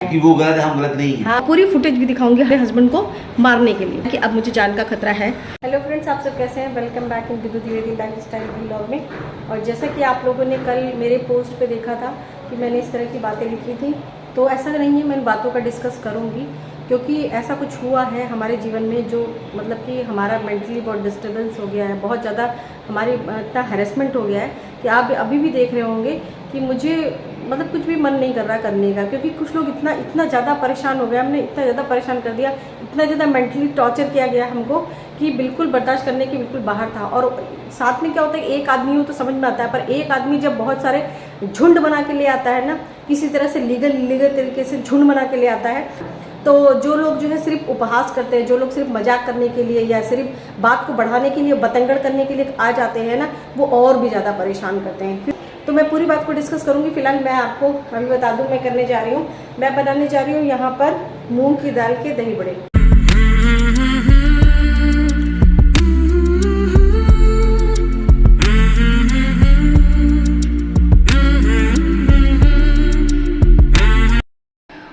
क्योंकि वो गलत है, हम गलत नहीं है। हाँ, पूरी फुटेज भी दिखाऊंगी अपने हस्बैंड को मारने के लिए कि अब मुझे जान का खतरा है। हेलो फ्रेंड्स, आप सब कैसे हैं? Welcome back in Vidu Dwivedi lifestyle vlog में। और जैसा कि आप लोगों ने कल मेरे पोस्ट पे देखा था कि मैंने इस तरह की बातें लिखी थी, तो ऐसा नहीं है, मैं इन बातों का डिस्कस करूँगी क्योंकि ऐसा कुछ हुआ है हमारे जीवन में जो मतलब कि हमारा मेंटली बहुत डिस्टर्बेंस हो गया है, बहुत ज़्यादा हमारी इतना हैरेसमेंट हो गया है कि आप अभी भी देख रहे होंगे कि मुझे मतलब कुछ भी मन नहीं कर रहा करने का, क्योंकि कुछ लोग इतना ज़्यादा परेशान हो गया, हमने इतना ज़्यादा परेशान कर दिया, इतना ज़्यादा मेंटली टॉर्चर किया गया हमको कि बिल्कुल बर्दाश्त करने के बिल्कुल बाहर था। और साथ में क्या होता है, एक आदमी हो तो समझ में आता है, पर एक आदमी जब बहुत सारे झुंड बना के ले आता है ना, किसी तरह से लीगल तरीके से झुंड बना के ले आता है, तो जो लोग जो है सिर्फ उपहास करते हैं, जो लोग सिर्फ मजाक करने के लिए या सिर्फ बात को बढ़ाने के लिए, बतंगड़ करने के लिए आ जाते हैं ना, वो और भी ज़्यादा परेशान करते हैं। तो मैं पूरी बात को डिस्कस करूंगी। फिलहाल मैं आपको अभी बता दूं मैं करने जा रही हूँ, मैं बनाने जा रही हूँ यहाँ पर मूंग की दाल के दही बड़े।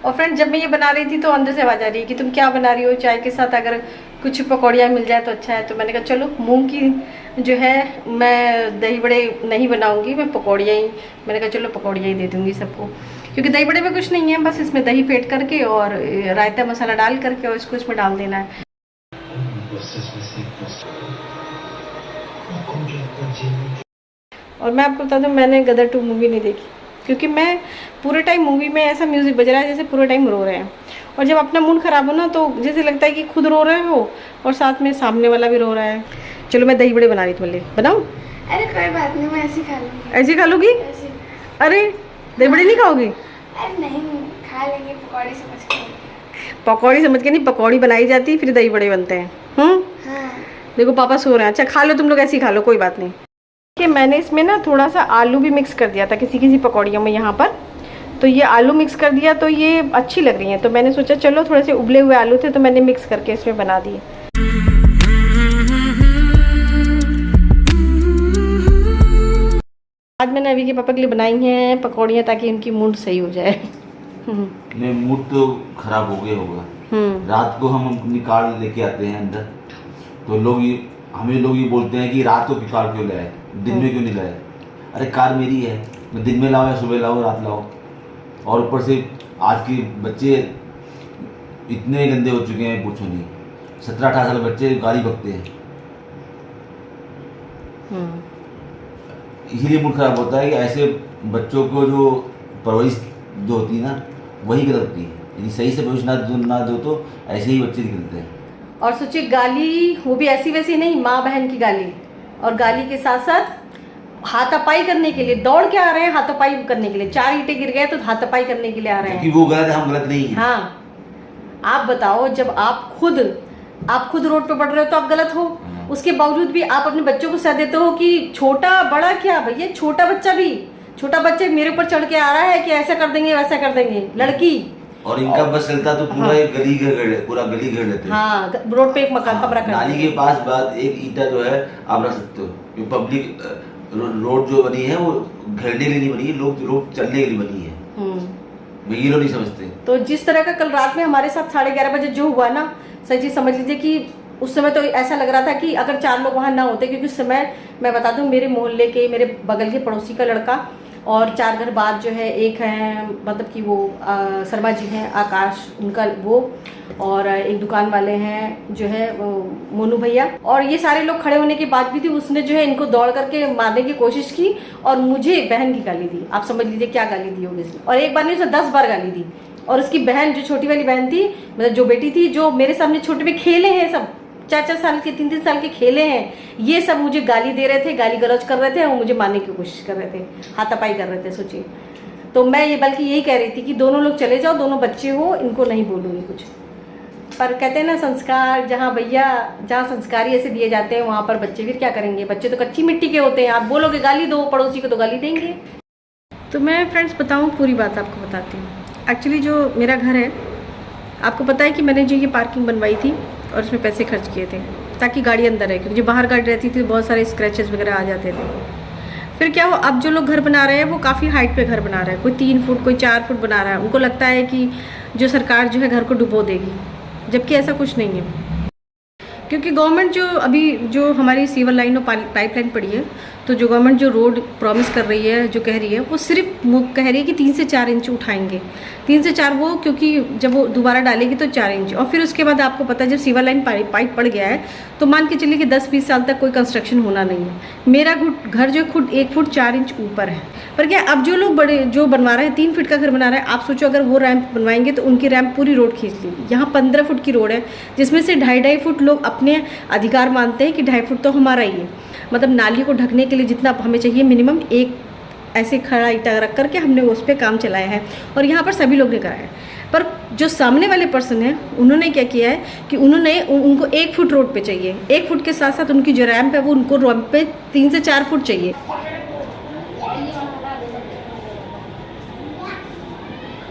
और फ्रेंड, जब मैं ये बना रही थी तो अंदर से आवाज़ आ रही है कि तुम क्या बना रही हो, चाय के साथ अगर कुछ पकौड़ियाँ मिल जाए तो अच्छा है। तो मैंने कहा चलो मूंग की जो है मैं दही बड़े नहीं बनाऊंगी, मैं पकौड़ियाँ ही, मैंने कहा चलो पकौड़ियाँ ही दे दूंगी सबको, क्योंकि दही बड़े में कुछ नहीं है, बस इसमें दही फेंट करके और रायता मसाला डाल करके और इसको इसमें डाल देना है। और मैं आपको बता दूं, मैंने गदर 2 मूवी नहीं देखी, क्योंकि मैं पूरे टाइम मूवी में ऐसा म्यूज़िक बज रहा है जैसे पूरे टाइम रो रहे हैं, और जब अपना मूड ख़राब हो ना तो जैसे लगता है कि खुद रो रहे हो और साथ में सामने वाला भी रो रहा है। चलो मैं दही बड़े बना रही थी, बोले बनाऊँ? अरे कोई बात नहीं, मैं ऐसे खा लूँगी। ऐसे खा लोगी? अरे दही बड़े नहीं खाओगी? अरे नहीं, खा लेंगे, पकौड़ी समझ के। पकौड़ी समझ के नहीं, पकौड़ी बनाई जाती फिर दही बड़े बनते हैं। हाँ। देखो पापा सो रहे हैं। अच्छा खा लो तुम लोग, ऐसे ही खा लो, कोई बात नहीं। कि मैंने इसमें ना थोड़ा सा आलू भी मिक्स कर दिया था किसी पकौड़ियों में यहाँ पर, तो ये आलू मिक्स कर दिया तो ये अच्छी लग रही है, तो मैंने सोचा चलो थोड़े से उबले हुए आलू थे तो मैंने मिक्स करके इसमें बना दिए। आज मैंने अभी के पापा के लिए बनाई हैं पकौड़ियाँ ताकि उनकी मूड सही हो जाए। नहीं, मूड तो खराब हो गया होगा। रात को हम अपनी कार लेके आते हैं अंदर, तो हमें लोग ये बोलते हैं कि रात को कार क्यों लाए, दिन में क्यों नहीं लाए। अरे कार मेरी है, मैं दिन में लाओ या सुबह लाओ, रात लाओ। और ऊपर से आज के बच्चे इतने गंदे हो चुके हैं, पूछो नहीं। 17-18 साल बच्चे गाड़ी बकते हैं, इसीलिए मूड खराब होता है कि ऐसे बच्चों को जो परवरिश जो होती है ना, वही गलत होती है। यदि सही से परवरिश ना दो तो ऐसे ही बच्चे निकलते हैं। और सोचिए गाली, वो भी ऐसी वैसी नहीं, माँ बहन की गाली, और गाली के साथ साथ हाथापाई करने के लिए दौड़ के आ रहे हैं, हाथापाई करने के लिए। 4 ईंटें गिर गए तो हाथापाई करने के लिए आ रहे हैं, क्योंकि वो गलत है, हम गलत नहीं है। हाँ, आप बताओ, जब आप खुद रोड पे पड़ रहे हो तो आप गलत हो, उसके बावजूद भी आप अपने बच्चों को सह देते हो कि छोटा बड़ा क्या भैया, छोटा बच्चा मेरे ऊपर चढ़ के आ रहा है कि ऐसा कर देंगे वैसा कर देंगे, लड़की। और इनका बस चलता तो पूरा पूरा गली घेर लेते हैं। हाँ, रोड पे एक मकान कमरा कर नाली के पास बात एक ईंटा जो है आप रख सकते हो। पब्लिक रोड जो बनी है वो घेरने के लिए नहीं बनी है, लोग चलने के लिए बनी है। ये लोग नहीं समझते। तो जिस तरह का कल रात में हमारे साथ 11:30 बजे जो हुआ ना, सही चीज समझ लीजिए कि उस समय तो ऐसा लग रहा था कि अगर 4 लोग वहाँ ना होते, क्योंकि उस समय मैं बता दूं मेरे मोहल्ले के, मेरे बगल के पड़ोसी का लड़का और 4 घर बाद जो है एक है, मतलब कि वो शर्मा जी हैं, आकाश उनका वो, और एक दुकान वाले हैं जो है वो मोनू भैया, और ये सारे लोग खड़े होने के बाद भी थी उसने जो है इनको दौड़ करके मारने की कोशिश की और मुझे बहन की गाली दी। आप समझ लीजिए क्या गाली दी होगी इसने, और एक बार नहीं उसने 10 बार गाली दी। और उसकी बहन जो छोटी वाली बहन थी, मतलब जो बेटी थी, जो मेरे सामने छोटे में खेले हैं, सब 4-4 साल के 3-3 साल के खेले हैं, ये सब मुझे गाली दे रहे थे, गाली गलौज कर रहे थे और मुझे मारने की कोशिश कर रहे थे, हाथापाई कर रहे थे। सोचिए, तो मैं ये बल्कि यही कह रही थी कि दोनों लोग चले जाओ, दोनों बच्चे हो, इनको नहीं बोलूँगी कुछ। पर कहते हैं ना, संस्कार जहाँ संस्कारी ऐसे दिए जाते हैं वहाँ पर बच्चे फिर क्या करेंगे। बच्चे तो कच्ची मिट्टी के होते हैं, आप बोलोगे गाली दो, पड़ोसी को तो गाली देंगे। तो मैं फ्रेंड्स बताऊँ, पूरी बात आपको बताती हूँ। एक्चुअली जो मेरा घर है, आपको पता है कि मैंने जो ये पार्किंग बनवाई थी और उसमें पैसे खर्च किए थे ताकि गाड़ी अंदर रहे, क्योंकि जो बाहर गाड़ी रहती थी बहुत सारे स्क्रैचेस वगैरह आ जाते थे। फिर क्या हो, अब जो लोग घर बना रहे हैं वो काफ़ी हाइट पे घर बना रहे हैं, कोई 3 फुट कोई 4 फुट बना रहा है। उनको लगता है कि जो सरकार जो है घर को डुबो देगी, जबकि ऐसा कुछ नहीं है। क्योंकि गवर्नमेंट जो अभी जो हमारी सीवर लाइन और पाइपलाइन पड़ी है, तो जो गवर्नमेंट जो रोड प्रॉमिस कर रही है, जो कह रही है, वो सिर्फ कह रही है कि 3 से 4 इंच उठाएंगे। 3 से 4 वो, क्योंकि जब वो दोबारा डालेगी तो 4 इंच, और फिर उसके बाद आपको पता है जब सीवर लाइन पाइप पड़ गया है तो मान के चलिए कि 10-20 साल तक कोई कंस्ट्रक्शन होना नहीं है। मेरा घर जो खुद 1 फुट 4 इंच ऊपर है, पर क्या अब जो लोग बड़े जो बनवा रहे हैं 3 फीट का घर बना रहे हैं, आप सोचो अगर वो रैंप बनवाएंगे तो उनकी रैंप पूरी रोड खींच लेगी। यहाँ 15 फुट की रोड है, जिसमें से 2.5 फुट लोग अपने अधिकार मानते हैं कि 2.5 फुट तो हमारा ही है। मतलब नाली को ढकने के लिए जितना हमें चाहिए मिनिमम, एक ऐसे खड़ा ईंटा रख करके हमने उस पर काम चलाया है, और यहाँ पर सभी लोग ने कराया है। पर जो सामने वाले पर्सन हैं उन्होंने क्या किया है कि उनको 1 फुट रोड पे चाहिए, 1 फुट के साथ साथ उनकी जो रैंप है वो उनको रैंप पे 3 से 4 फुट चाहिए।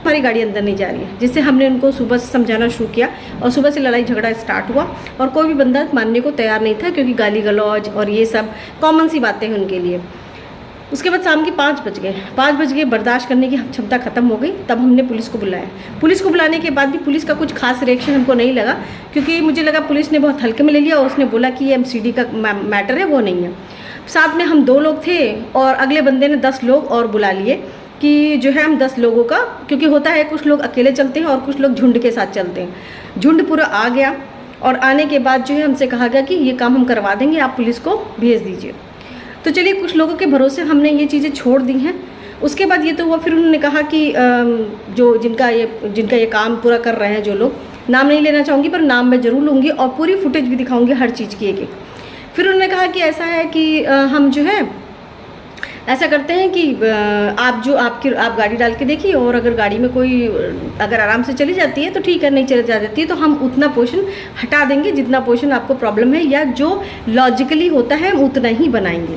हमारी गाड़ी अंदर नहीं जा रही है, जिससे हमने उनको सुबह से समझाना शुरू किया, और सुबह से लड़ाई झगड़ा स्टार्ट हुआ, और कोई भी बंदा मानने को तैयार नहीं था, क्योंकि गाली गलौज और ये सब कॉमन सी बातें हैं उनके लिए। उसके बाद शाम के 5 बज गए, 5 बज गए, बर्दाश्त करने की क्षमता खत्म हो गई। तब हमने पुलिस को बुलाया। पुलिस को बुलाने के बाद भी पुलिस का कुछ खास रिएक्शन हमको नहीं लगा, क्योंकि मुझे लगा पुलिस ने बहुत हल्के में ले लिया, और उसने बोला कि ये MCD का मैटर है, वो नहीं है। साथ में हम 2 लोग थे, और अगले बंदे ने 10 लोग और बुला लिए कि जो है हम 10 लोगों का, क्योंकि होता है कुछ लोग अकेले चलते हैं और कुछ लोग झुंड के साथ चलते हैं। झुंड पूरा आ गया, और आने के बाद जो है हमसे कहा गया कि ये काम हम करवा देंगे, आप पुलिस को भेज दीजिए। तो चलिए, कुछ लोगों के भरोसे हमने ये चीज़ें छोड़ दी हैं। उसके बाद ये तो हुआ, फिर उन्होंने कहा कि जो जिनका ये काम पूरा कर रहे हैं, जो लोग, नाम नहीं लेना चाहूँगी पर नाम मैं ज़रूर लूँगी, और पूरी फुटेज भी दिखाऊँगी हर चीज़ की एक। फिर उन्होंने कहा कि ऐसा है कि हम जो है ऐसा करते हैं कि आप गाड़ी डाल के देखिए, और अगर गाड़ी में कोई अगर आराम से चली जाती है तो ठीक है, नहीं चली जाती है तो हम उतना पोर्शन हटा देंगे जितना पोर्शन आपको प्रॉब्लम है, या जो लॉजिकली होता है हम उतना ही बनाएंगे।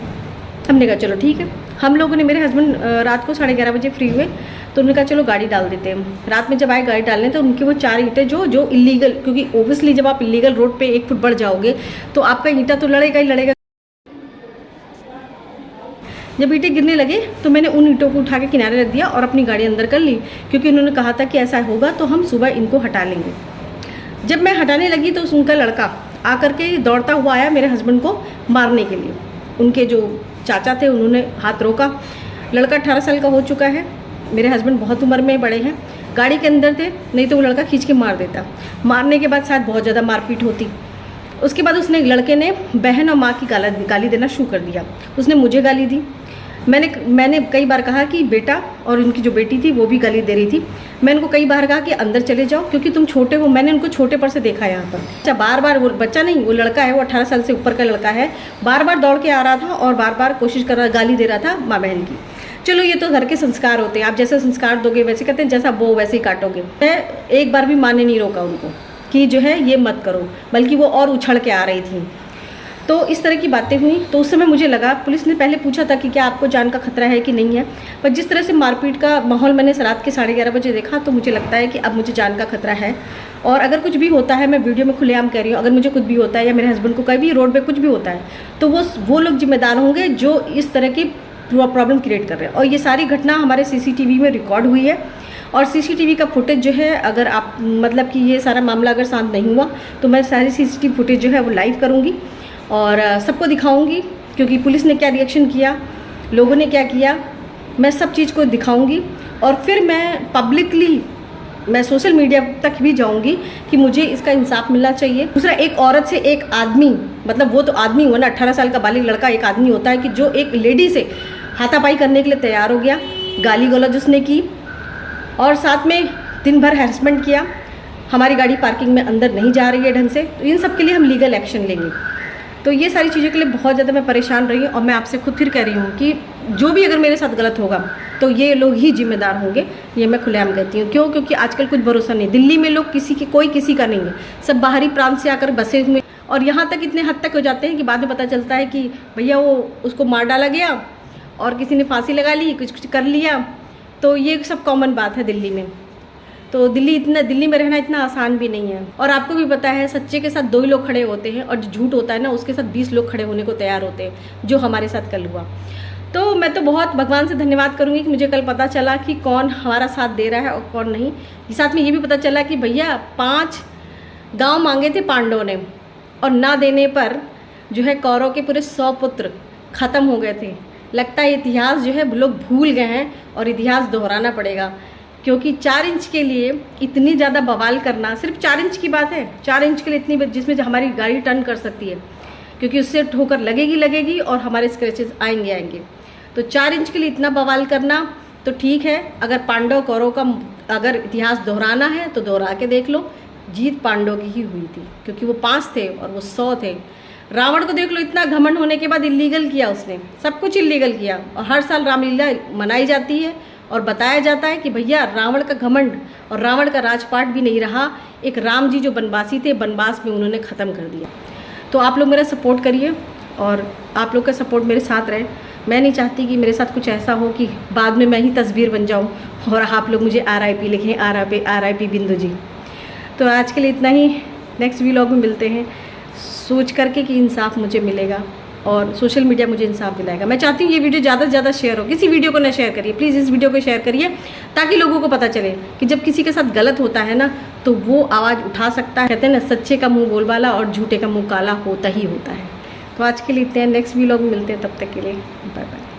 हमने कहा चलो ठीक है। हम लोगों ने, मेरे हस्बैंड रात को 11:30 बजे फ्री हुए, तो उन्होंने कहा चलो गाड़ी डाल देते हैं। रात में जब आए गाड़ी डालने, तो उनके वो 4 ईंटें जो इलीगल, क्योंकि ओबियसली जब आप इलीगल रोड पे 1 फुट बढ़ जाओगे तो आपका ईंटा तो लड़ेगा ही लड़ेगा। जब ईंटें गिरने लगे तो मैंने उन ईंटों को उठा के किनारे रख दिया और अपनी गाड़ी अंदर कर ली, क्योंकि उन्होंने कहा था कि ऐसा होगा तो हम सुबह इनको हटा लेंगे। जब मैं हटाने लगी तो उनका लड़का आकर के दौड़ता हुआ आया मेरे हस्बैंड को मारने के लिए। उनके जो चाचा थे उन्होंने हाथ रोका। लड़का 18 साल का हो चुका है, मेरे हस्बैंड बहुत उम्र में बड़े हैं, गाड़ी के अंदर थे, नहीं तो वो लड़का खींच के मार देता। मारने के बाद शायद बहुत ज़्यादा मारपीट होती। उसके बाद लड़के ने बहन और माँ की गाली देना शुरू कर दिया। उसने मुझे गाली दी। मैंने कई बार कहा कि बेटा, और उनकी जो बेटी थी वो भी गाली दे रही थी। मैं उनको कई बार कहा कि अंदर चले जाओ, क्योंकि तुम छोटे हो। मैंने उनको छोटे पर से देखा यहाँ पर। अच्छा, बार वो बच्चा नहीं, वो लड़का है, वो 18 साल से ऊपर का लड़का है, बार दौड़ के आ रहा था और बार कोशिश कर रहा, गाली दे रहा था माँ बहन की। चलो, ये तो घर के संस्कार होते हैं, आप जैसे संस्कार दोगे वैसे कहते हैं, जैसा बो वैसे ही काटोगे। मैं एक बार भी माँ ने नहीं रोका उनको कि जो है ये मत करो, बल्कि वो और उछल के आ रही थी। तो इस तरह की बातें हुई। तो उस समय मुझे लगा, पुलिस ने पहले पूछा था कि क्या आपको जान का खतरा है कि नहीं है, पर जिस तरह से मारपीट का माहौल मैंने रात के 11:30 बजे देखा, तो मुझे लगता है कि अब मुझे जान का खतरा है। और अगर कुछ भी होता है, मैं वीडियो में खुलेआम कह रही हूँ, अगर मुझे कुछ भी होता है या मेरे हस्बैंड को कभी रोड पर कुछ भी होता है, तो वो लोग जिम्मेदार होंगे जो इस तरह की प्रॉब्लम क्रिएट कर रहे हैं। और ये सारी घटना हमारे CCTV में रिकॉर्ड हुई है, और CCTV का फुटेज जो है, अगर आप मतलब कि ये सारा मामला अगर शांत नहीं हुआ तो मैं सारी CCTV फुटेज जो है वो लाइव करूँगी और सबको दिखाऊंगी, क्योंकि पुलिस ने क्या रिएक्शन किया, लोगों ने क्या किया, मैं सब चीज़ को दिखाऊंगी। और फिर मैं पब्लिकली, मैं सोशल मीडिया तक भी जाऊंगी कि मुझे इसका इंसाफ मिलना चाहिए। दूसरा, एक औरत से एक आदमी, मतलब वो तो आदमी हुआ ना, 18 साल का बालिग लड़का एक आदमी होता है कि जो एक लेडी से हाथापाई करने के लिए तैयार हो गया, गाली गलौज उसने की, और साथ में दिन भर हैरेसमेंट किया। हमारी गाड़ी पार्किंग में अंदर नहीं जा रही है ढंग से, तो इन सब के लिए हम लीगल एक्शन लेंगे। तो ये सारी चीज़ों के लिए बहुत ज़्यादा मैं परेशान रही हूँ, और मैं आपसे खुद फिर कह रही हूँ कि जो भी अगर मेरे साथ गलत होगा तो ये लोग ही जिम्मेदार होंगे। ये मैं खुलेआम कहती हूँ। क्यों? क्योंकि आजकल कुछ भरोसा नहीं। दिल्ली में लोग कोई किसी का नहीं है, सब बाहरी प्रांत से आकर बसे हुए, और यहाँ तक इतने हद तक हो जाते हैं कि बाद में पता चलता है कि भैया वो उसको मार डाला गया और किसी ने फांसी लगा ली, कुछ कर लिया। तो ये सब कॉमन बात है दिल्ली में। तो दिल्ली में रहना इतना आसान भी नहीं है। और आपको भी पता है, सच्चे के साथ 2 ही लोग खड़े होते हैं, और जो झूठ होता है ना, उसके साथ 20 लोग खड़े होने को तैयार होते हैं, जो हमारे साथ कल हुआ। तो मैं तो बहुत भगवान से धन्यवाद करूँगी कि मुझे कल पता चला कि कौन हमारा साथ दे रहा है और कौन नहीं। साथ में ये भी पता चला कि भैया 5 गांव मांगे थे पांडवों ने और ना देने पर जो है कौरव के पूरे 100 पुत्र ख़त्म हो गए थे। लगता है इतिहास जो है लोग भूल गए हैं और इतिहास दोहराना पड़ेगा, क्योंकि 4 इंच के लिए इतनी ज़्यादा बवाल करना, सिर्फ 4 इंच की बात है, 4 इंच के लिए इतनी, जिसमें हमारी गाड़ी टर्न कर सकती है, क्योंकि उससे ठोकर लगेगी और हमारे स्क्रैचेस आएंगे। तो 4 इंच के लिए इतना बवाल करना तो ठीक है। अगर पांडव कौरव का अगर इतिहास दोहराना है तो दोहरा के देख लो, जीत पांडव की ही हुई थी, क्योंकि वो 5 थे और वो 100 थे। रावण को देख लो, इतना घमंड होने के बाद इलीगल किया उसने, सब कुछ इलीगल किया, और हर साल रामलीला मनाई जाती है और बताया जाता है कि भैया रावण का घमंड और रावण का राजपाट भी नहीं रहा। एक राम जी जो बनवासी थे, बनवास में उन्होंने ख़त्म कर दिया। तो आप लोग मेरा सपोर्ट करिए और आप लोग का सपोर्ट मेरे साथ रहे। मैं नहीं चाहती कि मेरे साथ कुछ ऐसा हो कि बाद में मैं ही तस्वीर बन जाऊं और आप लोग मुझे RIP लिखें, RIP बिंदु जी। तो आज के लिए इतना ही, नेक्स्ट व्लॉग में मिलते हैं, सोच करके कि इंसाफ मुझे मिलेगा और सोशल मीडिया मुझे इंसाफ दिलाएगा। मैं चाहती हूँ ये वीडियो ज़्यादा से ज़्यादा शेयर हो, किसी वीडियो को ना शेयर करिए प्लीज़, इस वीडियो को शेयर करिए ताकि लोगों को पता चले कि जब किसी के साथ गलत होता है ना तो वो आवाज़ उठा सकता है। कहते हैं ना, सच्चे का मुँह बोलबाला और झूठे का मुँह काला होता ही होता है। तो आज के लिए इतने, नेक्स्ट व्लॉग में मिलते हैं, तब तक के लिए बाय बाय।